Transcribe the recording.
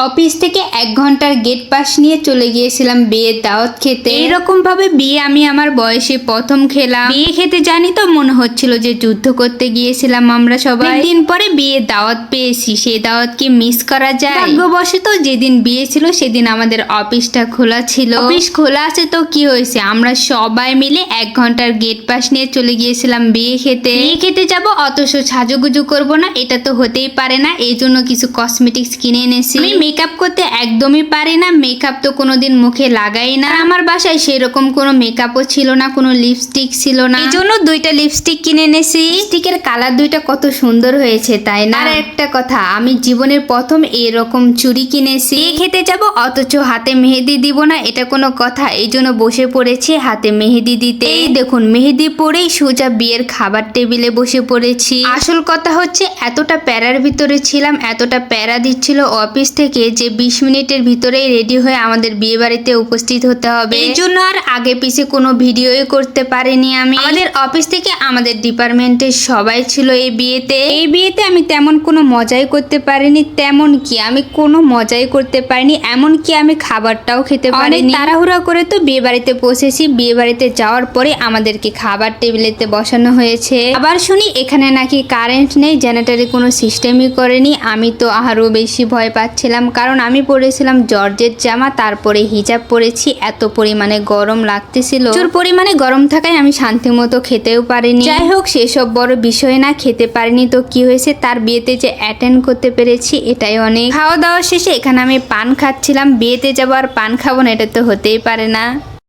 Office থেকে 1 ঘন্টার gate pass নিয়ে চলে গিয়েছিলাম বিয়ের দাওয়াত খেতে। এইরকম ভাবে বিয়ে আমি আমার বয়সে প্রথম খেলাম। বিয়ে খেতে জানি তো মনে হচ্ছিল যে যুদ্ধ করতে গিয়েছিলাম আমরা সবাই। দিন পরে বিয়ের দাওয়াত পেয়েছি, সেই দাওয়াত কি মিস করা যায়? ভাগ্যবশত যেদিন বিয়ে ছিল সেদিন আমাদের অফিসটা খোলা ছিল। অফিস খোলা আছে তো কি হয়েছে, আমরা সবাই মিলে 1 ঘন্টার গেট পাস নিয়ে চলে গিয়েছিলাম বিয়ে খেতে। বিয়ে খেতে যাব অথচ সাজুগুজু করব না, এটা তো হতেই পারে না। এই জন্য কিছু কসমেটিক্স কিনে এনেছি। আমি মেকআপ করতে একদমই পারি না, মেকআপ তো কোনোদিন মুখে লাগাই না। আমার বাসায় সেরকম কোনো মেকআপও ছিল না, কোনো লিপস্টিক ছিল না। এই জন্য 2টা লিপস্টিক কিনে এনেছি। লিপস্টিকের কালার 2টা কত সুন্দর হয়েছে তাই না? আর একটা কথা, আমি জীবনের প্রথম এরকম চুড়ি কিনেছি। বিয়ে খেতে যাব অথচ হাতে মেহেদি দিব না, এটা কোনো কথা? এই জন্য বসে পড়েছি হাতে মেহেদি দিতে। এই দেখুন, মেহেদি পরেই সোজা বিয়ের খাবার টেবিলে বসে পড়েছি। আসল কথা হচ্ছে এতটা প্যারার ভিতরে ছিলাম, এতটা প্যারা দিচ্ছিল অফিস থেকে যে 20 মিনিটের ভিতরেই রেডি হয়ে আমাদের বিয়ে বাড়িতে উপস্থিত হতে হবে। এই জন্য আর আগে পিছে কোনো ভিডিওই করতে পারিনি আমি। আমাদের অফিস থেকে আমাদের ডিপার্টমেন্টের সবাই ছিল এই বিয়েতে। এই বিয়েতে আমি তেমন কোনো মজাই করতে পারিনি। তেমন কি আমি কোনো মজাই করতে পারিনি, এমন কি আমি খাবারটাও খেতে পারিনি। তাড়াহুড়া করে তো বিয়ে বাড়িতে পৌঁছেছি। বিয়ে বাড়িতে যাওয়ার পরে আমাদেরকে খাবার টেবিলেতে বসানো হয়েছে। আবার শুনি এখানে নাকি কারেন্ট নেই, জেনারেটরে কোনো সিস্টেমই করেনি। আমি তো আরো বেশি ভয় পাচ্ছিলাম, কারণ আমি পরেছিলাম জর্জেট জামা, তারপরে হিজাব পরেছি। এত পরিমাণে গরম লাগতেছিল, প্রচুর পরিমাণে গরম থাকায় আমি শান্তি মতো খেতেও পারিনি। যাই হোক, সেসব বড় বিষয় না, খেতে পারিনি তো কি হয়েছে, তার বিয়েতে যে অ্যাটেন্ড করতে পেরেছি এটাই অনেক। খাওয়া দাওয়া শেষে এখানে আমি পান খাচ্ছিলাম। বিয়েতে যাবো আর পান খাবো না, এটা তো হতেই পারে না।